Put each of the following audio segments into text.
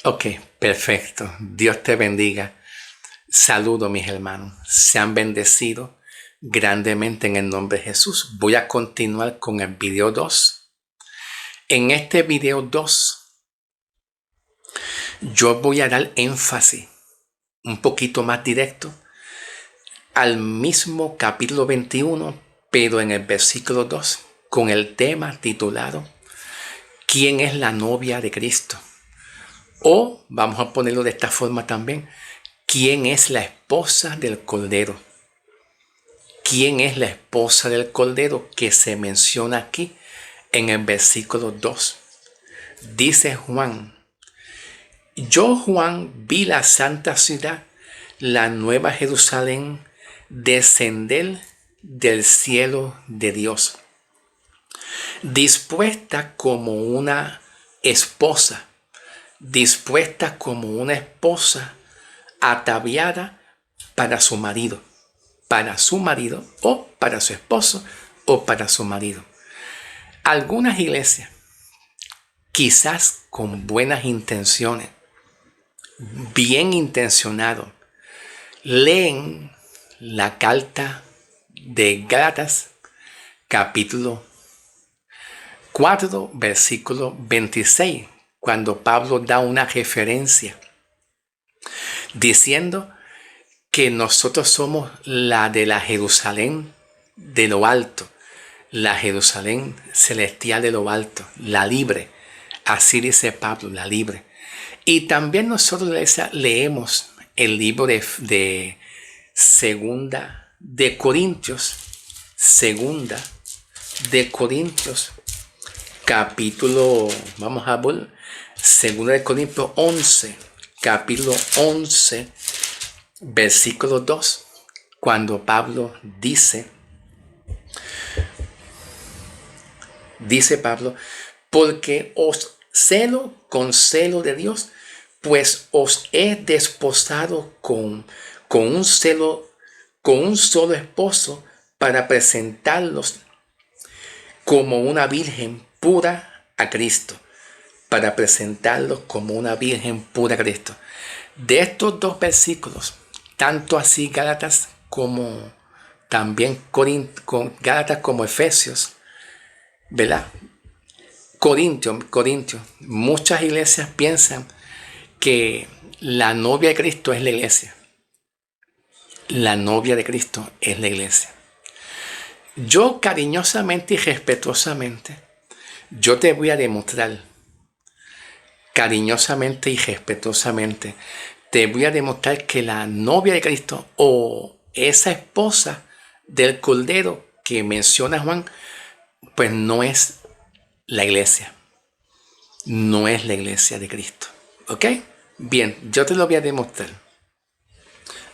Ok, perfecto. Dios te bendiga. Saludos, mis hermanos. Sean bendecidos grandemente en el nombre de Jesús. Voy a continuar con el video 2. En este video 2, yo voy a dar énfasis un poquito más directo al mismo capítulo 21, pero en el versículo 2, con el tema titulado ¿Quién es la novia de Cristo? O vamos a ponerlo de esta forma también, ¿quién es la esposa del Cordero? ¿Quién es la esposa del Cordero que se menciona aquí en el versículo 2? Dice Juan: yo, Juan, vi la santa ciudad, la nueva Jerusalén, descender del cielo de Dios, dispuesta como una esposa, dispuesta como una esposa ataviada para su marido o para su esposo o para su marido. Algunas iglesias, quizás con buenas intenciones, bien intencionados, leen la carta de Gálatas, capítulo 4, versículo 26, cuando Pablo da una referencia diciendo que nosotros somos la de la Jerusalén de lo alto, la Jerusalén celestial de lo alto, la libre. Así dice Pablo, la libre. Y también nosotros leemos el libro de Segunda de Corintios, Segunda de Corintios, capítulo, vamos a ver, Segunda de Corintios 11, capítulo 11, versículo 2, cuando Pablo dice Pablo, porque os celo con celo de Dios, pues os he desposado con un solo esposo, para presentarlos como una virgen pura a Cristo. Para presentarlos como una virgen pura a Cristo. De estos dos versículos, tanto así Gálatas como también Gálatas como Efesios, ¿verdad? Corintios, muchas iglesias piensan que la novia de Cristo es la iglesia. La novia de Cristo es la iglesia. Yo cariñosamente y respetuosamente, yo te voy a demostrar, cariñosamente y respetuosamente, te voy a demostrar que la novia de Cristo o esa esposa del Cordero que menciona Juan, pues no es la iglesia. No es la iglesia de Cristo. ¿Ok? Bien, yo te lo voy a demostrar.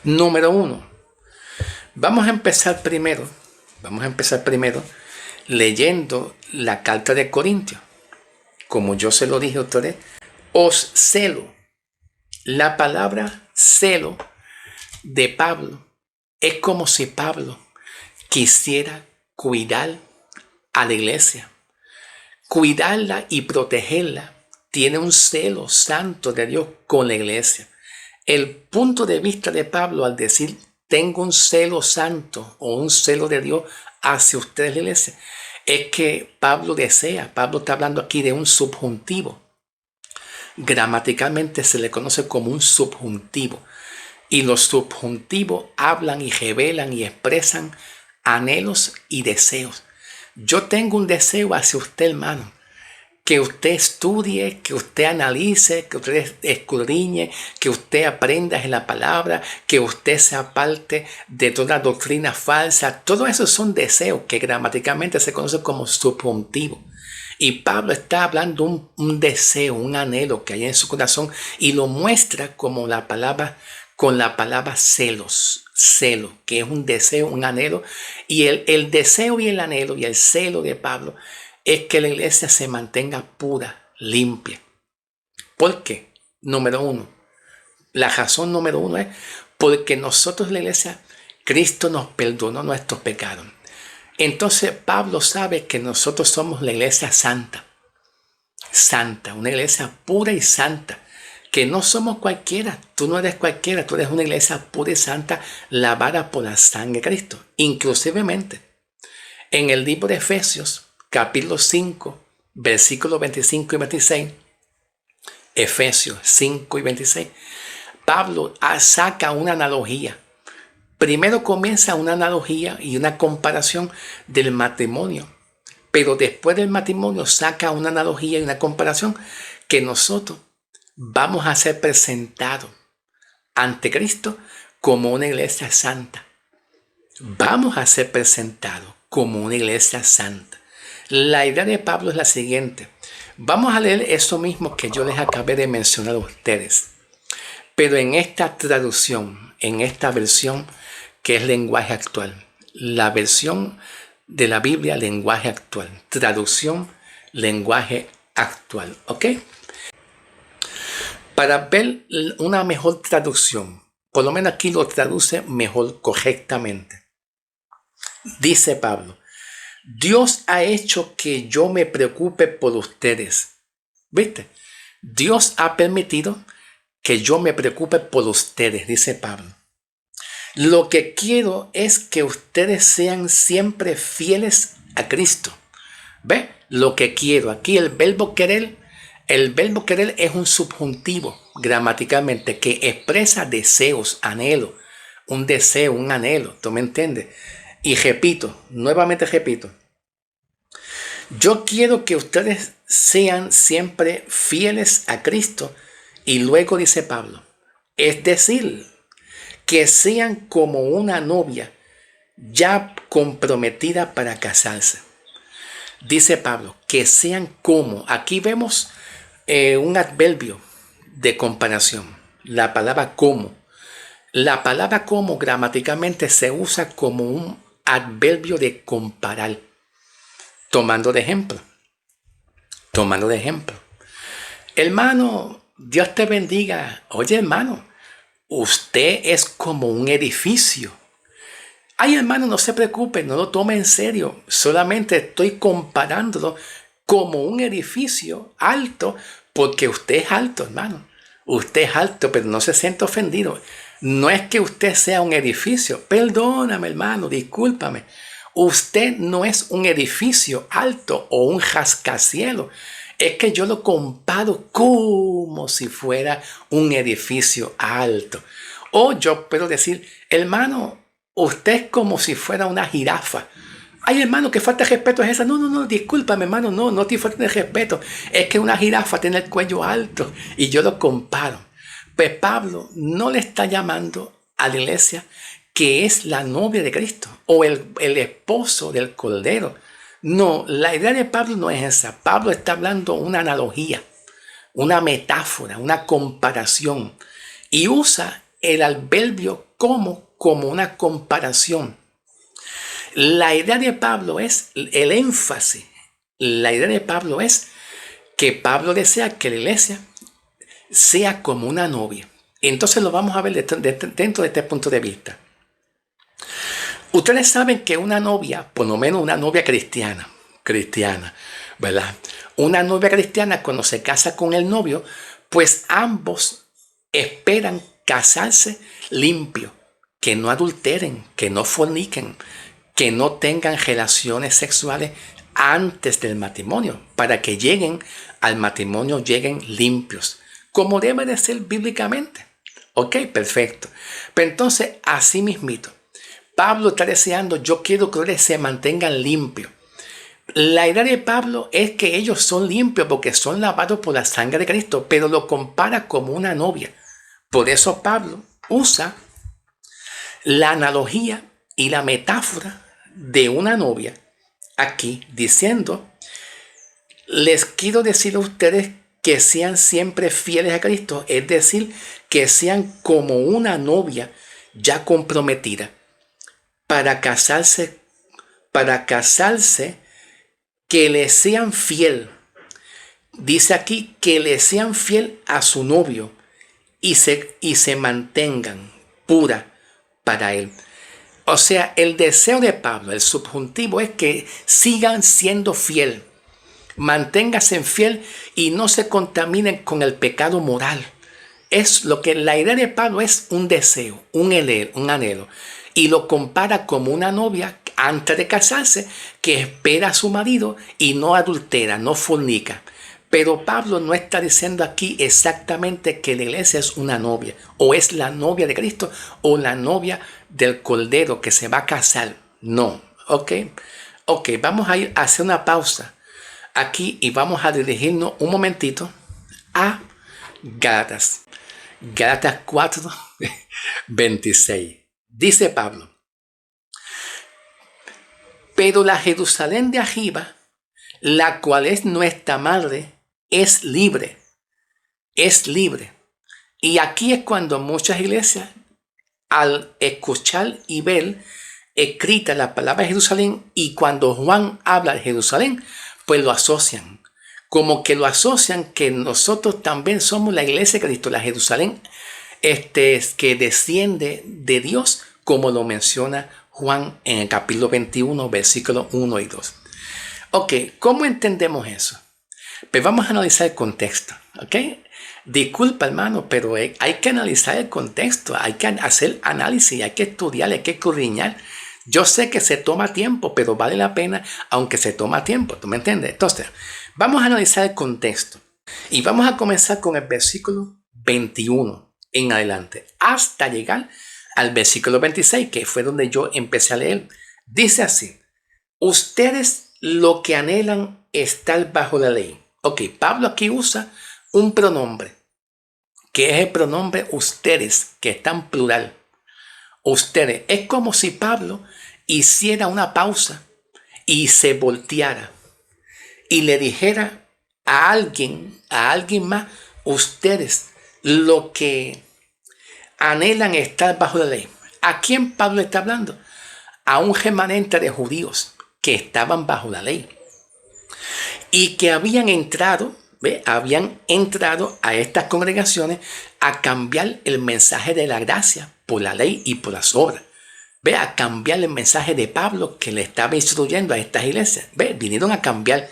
Número 1. Vamos a empezar primero leyendo la carta de Corintios. Como yo se lo dije a ustedes, os celo. La palabra celo de Pablo es como si Pablo quisiera cuidar a la iglesia, cuidarla y protegerla. Tiene un celo santo de Dios con la iglesia. El punto de vista de Pablo al decir tengo un celo santo o un celo de Dios hacia ustedes, la iglesia, es que Pablo está hablando aquí de un subjuntivo. Gramaticalmente se le conoce como un subjuntivo. Y los subjuntivos hablan y revelan y expresan anhelos y deseos. Yo tengo un deseo hacia usted, hermano, que usted estudie, que usted analice, que usted escudriñe, que usted aprenda en la palabra, que usted se aparte de toda doctrina falsa. Todo eso son deseos que gramaticalmente se conocen como subjuntivo. Y Pablo está hablando un deseo, un anhelo que hay en su corazón y lo muestra como con la palabra celo, que es un deseo, un anhelo. Y el deseo y el anhelo y el celo de Pablo es que la iglesia se mantenga pura, limpia. ¿Por qué? Número 1. La razón número 1 es porque nosotros, la iglesia, Cristo nos perdonó nuestros pecados. Entonces Pablo sabe que nosotros somos la iglesia santa, una iglesia pura y santa, que no somos cualquiera, tú no eres cualquiera, tú eres una iglesia pura y santa, lavada por la sangre de Cristo. Inclusivemente, en el libro de Efesios, capítulo 5, versículos 25 y 26, Efesios 5 y 26, Pablo saca una analogía. Primero comienza una analogía y una comparación del matrimonio, pero después del matrimonio saca una analogía y una comparación que nosotros vamos a ser presentados ante Cristo como una iglesia santa. Vamos a ser presentados como una iglesia santa. La idea de Pablo es la siguiente. Vamos a leer eso mismo que yo les acabé de mencionar a ustedes, pero en esta traducción, en esta versión que es lenguaje actual. La versión de la Biblia, lenguaje actual. Traducción, lenguaje actual. ¿Ok? Para ver una mejor traducción, por lo menos aquí lo traduce mejor, correctamente. Dice Pablo, Dios ha hecho que yo me preocupe por ustedes. ¿Viste? Dios ha permitido que yo me preocupe por ustedes, dice Pablo. Lo que quiero es que ustedes sean siempre fieles a Cristo. ¿Ve? Lo que quiero. Aquí el verbo querer es un subjuntivo gramaticalmente que expresa deseos, anhelo. Un deseo, un anhelo. ¿Tú me entiendes? Y repito, nuevamente repito. Yo quiero que ustedes sean siempre fieles a Cristo. Y luego dice Pablo, es decir, que sean como una novia ya comprometida para casarse. Dice Pablo, que sean como. Aquí vemos un adverbio de comparación. La palabra como. La palabra como gramaticalmente se usa como un adverbio de comparar. Tomando de ejemplo. Hermano, Dios te bendiga. Oye, hermano, usted es como un edificio. Ay, hermano, no se preocupe, no lo tome en serio. Solamente estoy comparándolo como un edificio alto, porque usted es alto, hermano. Usted es alto, pero no se siente ofendido. No es que usted sea un edificio. Perdóname, hermano, discúlpame. Usted no es un edificio alto o un rascacielos. Es que yo lo comparo como si fuera un edificio alto. O yo puedo decir, hermano, usted es como si fuera una jirafa. Ay, hermano, qué falta de respeto es esa. No, discúlpame, hermano, no te falta de respeto. Es que una jirafa tiene el cuello alto y yo lo comparo. Pues Pablo no le está llamando a la iglesia que es la novia de Cristo o el esposo del Cordero. No, la idea de Pablo no es esa. Pablo está hablando una analogía, una metáfora, una comparación. Y usa el adverbio como una comparación. La idea de Pablo es el énfasis. La idea de Pablo es que Pablo desea que la iglesia sea como una novia. Entonces lo vamos a ver dentro de este punto de vista. Ustedes saben que una novia, por lo menos una novia cristiana, ¿verdad? Una novia cristiana cuando se casa con el novio, pues ambos esperan casarse limpio, que no adulteren, que no forniquen, que no tengan relaciones sexuales antes del matrimonio, para que lleguen al matrimonio, lleguen limpios, como debe de ser bíblicamente. Ok, perfecto. Pero entonces, así mismito, Pablo está deseando, yo quiero que ustedes se mantengan limpios. La idea de Pablo es que ellos son limpios porque son lavados por la sangre de Cristo, pero lo compara como una novia. Por eso Pablo usa la analogía y la metáfora de una novia aquí diciendo, les quiero decir a ustedes que sean siempre fieles a Cristo, es decir, que sean como una novia ya comprometida para casarse, que le sean fiel. Dice aquí que le sean fiel a su novio y se mantengan pura para él. O sea, el deseo de Pablo, el subjuntivo, es que sigan siendo fiel. Manténganse fiel y no se contaminen con el pecado moral. Es lo que la idea de Pablo es un deseo, un anhelo. Y lo compara como una novia antes de casarse que espera a su marido y no adultera, no fornica. Pero Pablo no está diciendo aquí exactamente que la iglesia es una novia, o es la novia de Cristo, o la novia del Cordero que se va a casar. No, ¿ok? Ok, vamos a ir a hacer una pausa aquí y vamos a dirigirnos un momentito a Gálatas. Gálatas 4, 26. Dice Pablo: pero la Jerusalén de arriba, la cual es nuestra madre, es libre. Es libre. Y aquí es cuando muchas iglesias, al escuchar y ver escrita la palabra Jerusalén, y cuando Juan habla de Jerusalén, pues lo asocian. Como que lo asocian que nosotros también somos la iglesia de Cristo, la Jerusalén que desciende de Dios, como lo menciona Juan en el capítulo 21, versículos 1 y 2. Ok, ¿cómo entendemos eso? Pues vamos a analizar el contexto, ¿ok? Disculpa, hermano, pero hay que analizar el contexto, hay que hacer análisis, hay que estudiar, hay que escudriñar. Yo sé que se toma tiempo, pero vale la pena, aunque se toma tiempo, ¿tú me entiendes? Entonces, vamos a analizar el contexto y vamos a comenzar con el versículo 21 en adelante, hasta llegar al versículo 26, que fue donde yo empecé a leer. Dice así: ustedes lo que anhelan estar bajo la ley. Ok, Pablo aquí usa un pronombre, que es el pronombre ustedes, que está en plural. Ustedes. Es como si Pablo hiciera una pausa y se volteara y le dijera a alguien más: ustedes lo que anhelan estar bajo la ley. ¿A quién Pablo está hablando? A un remanente de judíos que estaban bajo la ley y que habían entrado a estas congregaciones a cambiar el mensaje de la gracia por la ley y por las obras. A cambiar el mensaje de Pablo que le estaba instruyendo a estas iglesias. Vinieron a cambiar.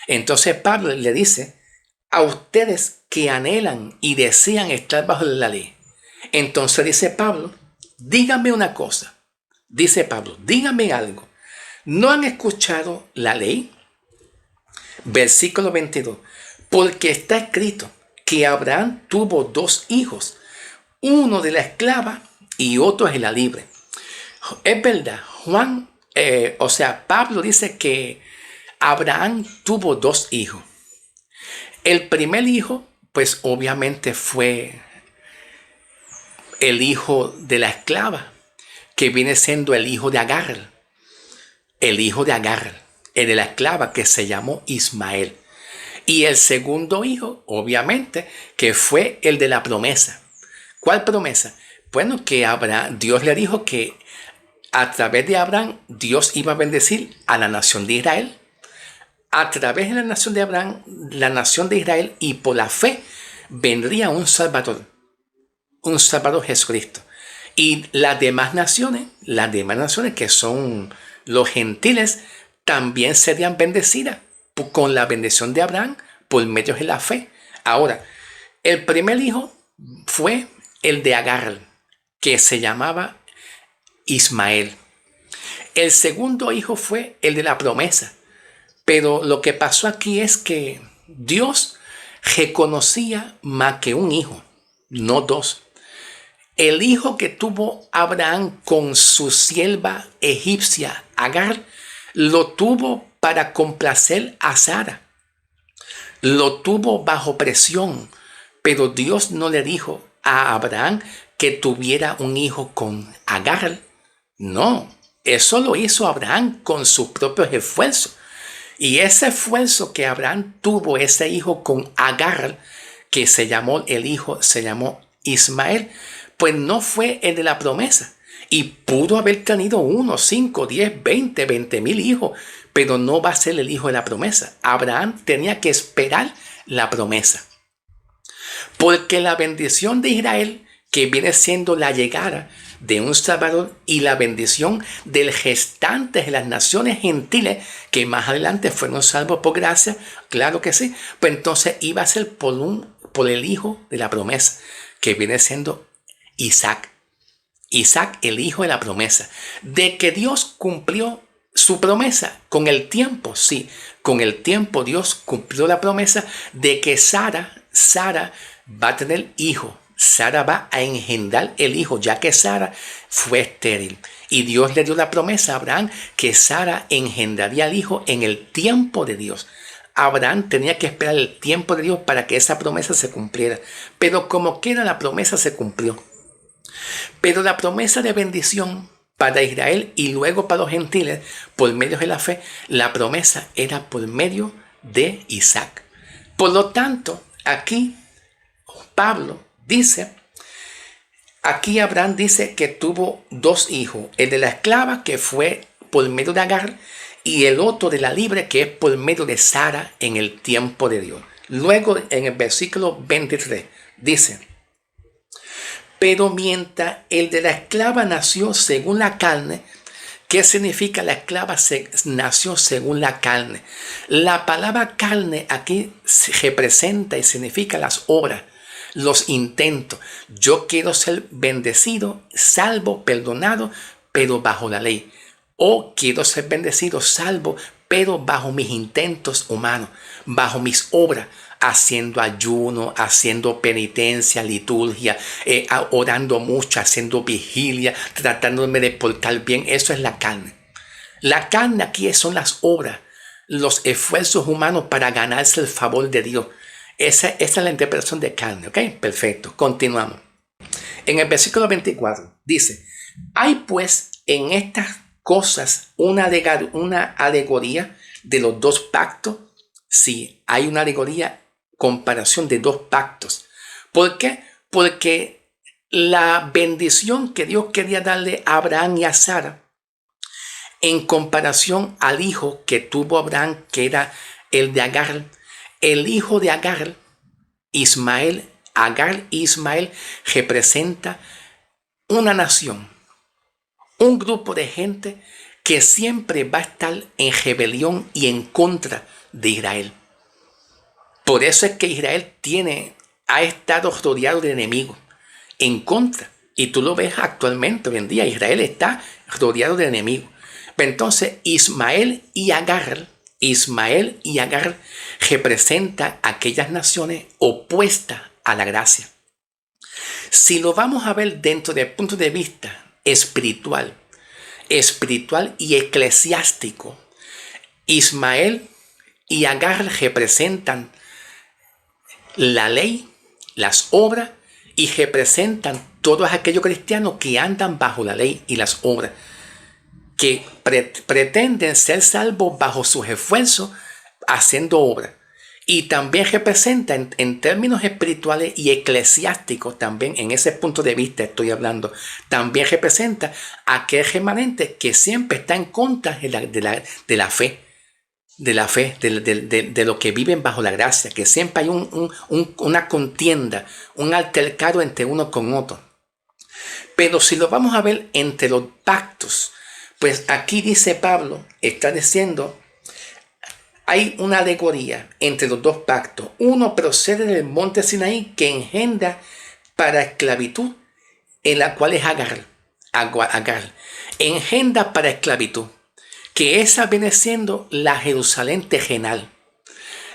Entonces Pablo le dice: a ustedes que anhelan y desean estar bajo la ley. Entonces dice Pablo: díganme una cosa. Dice Pablo: díganme algo. ¿No han escuchado la ley? Versículo 22. Porque está escrito que Abraham tuvo 2 hijos, uno de la esclava y otro de la libre. Es verdad, Pablo dice que Abraham tuvo 2 hijos. El primer hijo, pues obviamente fue el hijo de la esclava, que viene siendo el hijo de Agar. El hijo de Agar, el de la esclava, que se llamó Ismael. Y el segundo hijo, obviamente, que fue el de la promesa. ¿Cuál promesa? Bueno, que Dios le dijo que a través de Abraham, Dios iba a bendecir a la nación de Israel. A través de la nación de Abraham, la nación de Israel, y por la fe vendría un Salvador Jesucristo. Y las demás naciones que son los gentiles, también serían bendecidas con la bendición de Abraham por medio de la fe. Ahora, el primer hijo fue el de Agar, que se llamaba Ismael. El segundo hijo fue el de la promesa. Pero lo que pasó aquí es que Dios reconocía más que un hijo, no 2. El hijo que tuvo Abraham con su sierva egipcia Agar, lo tuvo para complacer a Sara. Lo tuvo bajo presión, pero Dios no le dijo a Abraham que tuviera un hijo con Agar. No, eso lo hizo Abraham con sus propios esfuerzos. Y ese esfuerzo que Abraham tuvo, ese hijo con Agar, que se llamó Ismael, pues no fue el de la promesa. Y pudo haber tenido 1, 5, 10, 20 mil hijos, pero no va a ser el hijo de la promesa. Abraham tenía que esperar la promesa. Porque la bendición de Israel, que viene siendo la llegada de un Salvador y la bendición del gestante de las naciones gentiles que más adelante fueron salvos por gracia, claro que sí, pues entonces iba a ser por el hijo de la promesa, que viene siendo Isaac. Isaac, el hijo de la promesa, de que Dios cumplió su promesa con el tiempo, sí, con el tiempo Dios cumplió la promesa de que Sara va a tener hijo. Sara va a engendrar el hijo, ya que Sara fue estéril. Y Dios le dio la promesa a Abraham que Sara engendraría al hijo en el tiempo de Dios. Abraham tenía que esperar el tiempo de Dios para que esa promesa se cumpliera. Pero como quiera, la promesa se cumplió. Pero la promesa de bendición para Israel y luego para los gentiles, por medio de la fe, la promesa era por medio de Isaac. Por lo tanto, aquí Pablo dice, aquí Abraham dice que tuvo dos hijos, el de la esclava que fue por medio de Agar y el otro de la libre que es por medio de Sara en el tiempo de Dios. Luego en el versículo 23 dice, pero mientras el de la esclava nació según la carne, ¿qué significa la esclava nació según la carne? La palabra carne aquí representa y significa las obras, los intentos. Yo quiero ser bendecido, salvo, perdonado, pero bajo la ley. O quiero ser bendecido, salvo, pero bajo mis intentos humanos, bajo mis obras, haciendo ayuno, haciendo penitencia, liturgia, orando mucho, haciendo vigilia, tratándome de portar bien. Eso es la carne. La carne aquí son las obras, los esfuerzos humanos para ganarse el favor de Dios. Esa es la interpretación de carne, ¿ok? Perfecto, continuamos. En el versículo 24 dice, hay pues en estas cosas una alegoría de los dos pactos. Sí, hay una alegoría, comparación de dos pactos. ¿Por qué? Porque la bendición que Dios quería darle a Abraham y a Sara en comparación al hijo que tuvo Abraham, que era el de Agar, el hijo de Agar, Ismael, Agar y Ismael representa una nación, un grupo de gente que siempre va a estar en rebelión y en contra de Israel. Por eso es que Israel ha estado rodeado de enemigos, en contra. Y tú lo ves actualmente, hoy en día, Israel está rodeado de enemigos. Pero entonces Ismael y Agar representan aquellas naciones opuestas a la gracia. Si lo vamos a ver dentro del punto de vista espiritual y eclesiástico, Ismael y Agar representan la ley, las obras, y representan todos aquellos cristianos que andan bajo la ley y las obras, que pretenden ser salvos bajo sus esfuerzos haciendo obras. Y también representa en términos espirituales y eclesiásticos, también en ese punto de vista estoy hablando, también representa aquel remanente que siempre está en contra de la fe, de lo que viven bajo la gracia, que siempre hay una contienda, un altercado entre uno con otro. Pero si lo vamos a ver entre los pactos, pues aquí dice Pablo, está diciendo, hay una alegoría entre los dos pactos. Uno procede del monte Sinaí, que engendra para esclavitud, en la cual es Agar. Engendra para esclavitud, que esa viene siendo la Jerusalén terrenal.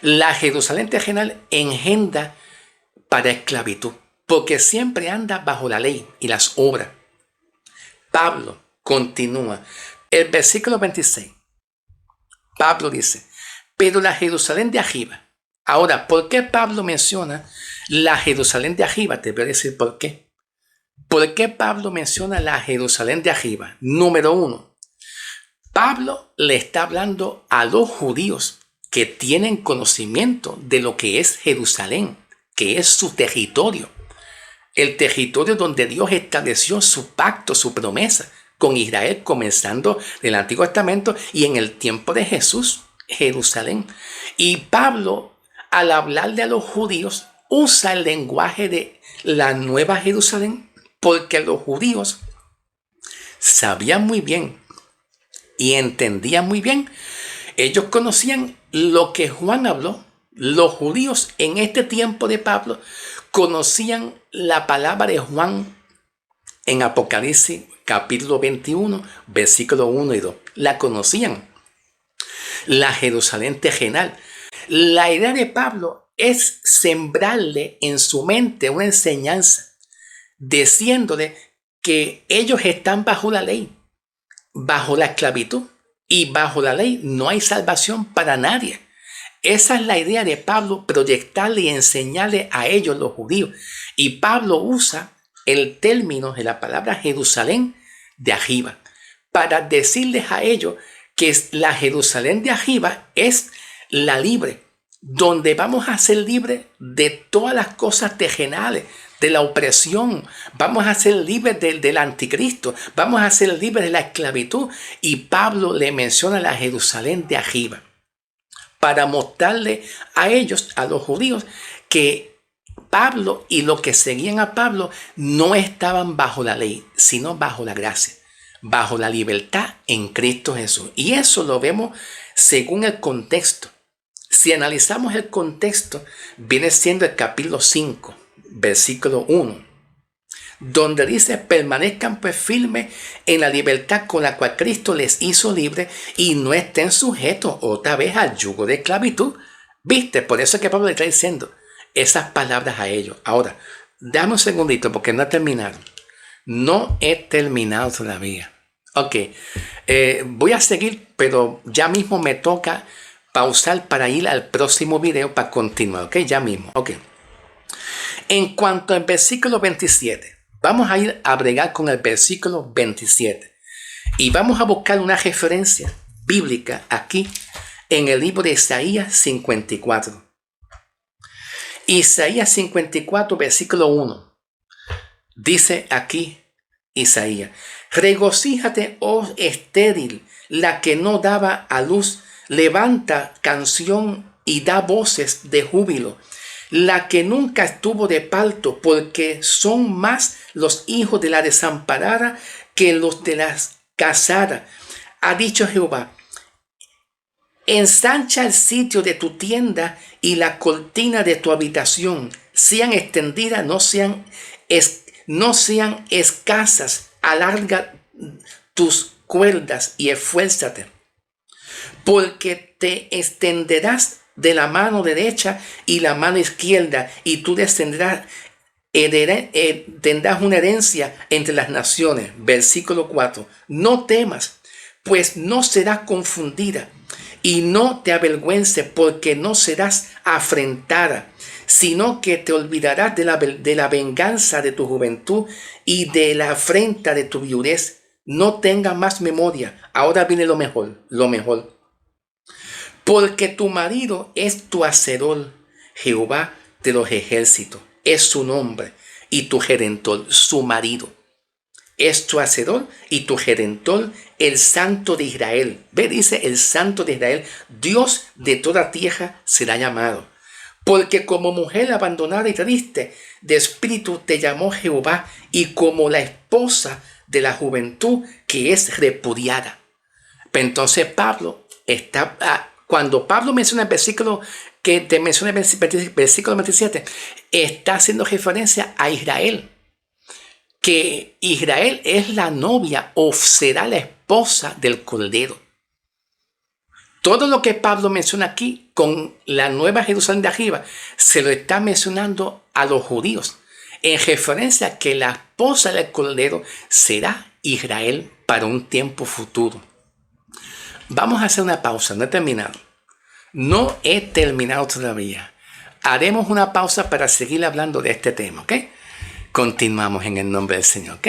La Jerusalén terrenal engendra para esclavitud, porque siempre anda bajo la ley y las obras. Pablo continúa. El versículo 26. Pablo dice, pero la Jerusalén de arriba. Ahora, ¿por qué Pablo menciona la Jerusalén de arriba? Te voy a decir por qué. ¿Por qué Pablo menciona la Jerusalén de arriba? Número uno, Pablo le está hablando a los judíos que tienen conocimiento de lo que es Jerusalén, que es su territorio. El territorio donde Dios estableció su pacto, su promesa con Israel, comenzando del Antiguo Testamento y en el tiempo de Jesús, Jerusalén. Y Pablo, al hablarle a los judíos, usa el lenguaje de la Nueva Jerusalén, porque los judíos sabían muy bien y entendían muy bien. Ellos conocían lo que Juan habló. Los judíos en este tiempo de Pablo conocían la palabra de Juan en Apocalipsis capítulo 21, versículos 1 y 2. La conocían. La Jerusalén terrenal. La idea de Pablo es sembrarle en su mente una enseñanza, diciéndole que ellos están bajo la ley, bajo la esclavitud, y bajo la ley no hay salvación para nadie. Esa es la idea de Pablo, proyectarle y enseñarle a ellos, los judíos. Y Pablo usa el término de la palabra Jerusalén de arriba para decirles a ellos que la Jerusalén de arriba es la libre, donde vamos a ser libres de todas las cosas terrenales, de la opresión, vamos a ser libres del anticristo, vamos a ser libres de la esclavitud. Y Pablo le menciona la Jerusalén de arriba para mostrarle a ellos, a los judíos, que Pablo y los que seguían a Pablo no estaban bajo la ley, sino bajo la gracia, bajo la libertad en Cristo Jesús. Y eso lo vemos según el contexto. Si analizamos el contexto, viene siendo el capítulo 5, versículo 1, donde dice: permanezcan pues firmes en la libertad con la cual Cristo les hizo libre, y no estén sujetos otra vez al yugo de esclavitud. ¿Viste? Por eso es que Pablo le está diciendo esas palabras a ellos. Ahora, dame un segundito porque no he terminado. No he terminado todavía. Ok, voy a seguir, pero ya mismo me toca pausar para ir al próximo video para continuar. Ok, ya mismo. Ok. En cuanto al versículo 27, vamos a ir a bregar con el versículo 27 y vamos a buscar una referencia bíblica aquí en el libro de Isaías 54. Isaías 54, versículo 1. Dice aquí Isaías: regocíjate, oh estéril, la que no daba a luz, levanta canción y da voces de júbilo, la que nunca estuvo de parto, porque son más los hijos de la desamparada que los de las casadas. Ha dicho Jehová: ensancha el sitio de tu tienda y la cortina de tu habitación sean extendidas, no sean escasas. Alarga tus cuerdas y esfuérzate, porque te extenderás de la mano derecha y la mano izquierda, y tú tendrás una herencia entre las naciones. Versículo 4. No temas, pues no serás confundida, y no te avergüences, porque no serás afrentada, sino que te olvidarás de la venganza de tu juventud y de la afrenta de tu viudez. No tengas más memoria. Ahora viene lo mejor, lo mejor. Porque tu marido es tu hacedor, Jehová de los ejércitos es su nombre, y tu redentor, su marido, es tu hacedor y tu redentor, el Santo de Israel. Ve, dice el Santo de Israel, Dios de toda tierra será llamado. Porque como mujer abandonada y triste de espíritu te llamó Jehová, y como la esposa de la juventud que es repudiada. Pero entonces Pablo cuando Pablo menciona el versículo que te menciona el versículo 27, está haciendo referencia a Israel, que Israel es la novia o será la esposa del Cordero. Todo lo que Pablo menciona aquí con la nueva Jerusalén de arriba se lo está mencionando a los judíos en referencia a que la esposa del Cordero será Israel para un tiempo futuro. Vamos a hacer una pausa, no he terminado. No he terminado todavía. Haremos una pausa para seguir hablando de este tema, ¿ok? Continuamos en el nombre del Señor, ¿ok?